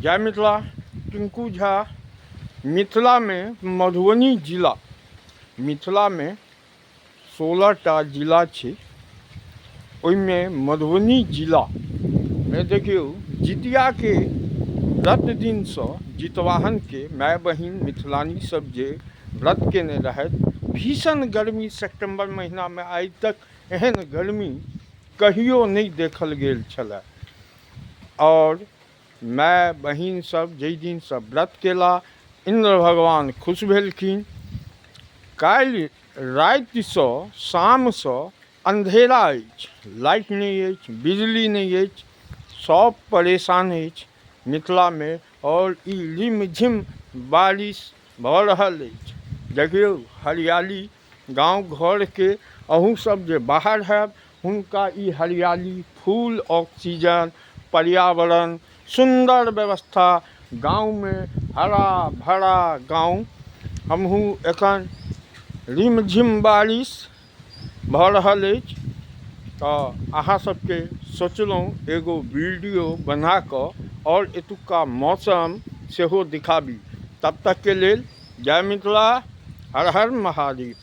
जय मिथिला। टिंकू झा। मिथिला में मधुबनी जिला, मिथिला में 16टा जिला छै, ओहिमे मधुबनी जिला में देखियौ जितिया के व्रत दिन से जितवाहन के माय बहिन मिथिलानी सब जे व्रत केने रहथि। भीषण गर्मी सितंबर महीना में आइ तक एहन गर्मी कहियो नहीं देखल गेल छलै। और माय बहिन सब जै दिन से व्रत केला, इंद्र भगवान खुश भेलखिन। काल्हि राति से शाम से अंधेरा अछि, लाइट नहीं अछि, बिजली नहीं अछि, सब परेशान अछि मिथिला में। और ई रिमझिम बारिश भऽ रहल अछि। देखियौ हरियाली गांव घर के, अहूँ सब जे बाहर हैब हुनका ई हरियाली, फूल, ऑक्सीजन, पर्यावरण, सुंदर व्यवस्था, गांव में हरा भरा गांव। हमहूँ एखन रिमझिम बारिश भऽ रहल अछि तऽ अहाँ सबके सोचलहुँ एगो वीडियो बना कऽ और एतुक्का मौसम सेहो दिखाबी। तब तक के लेल जय मिथिला, हर हर महादेव।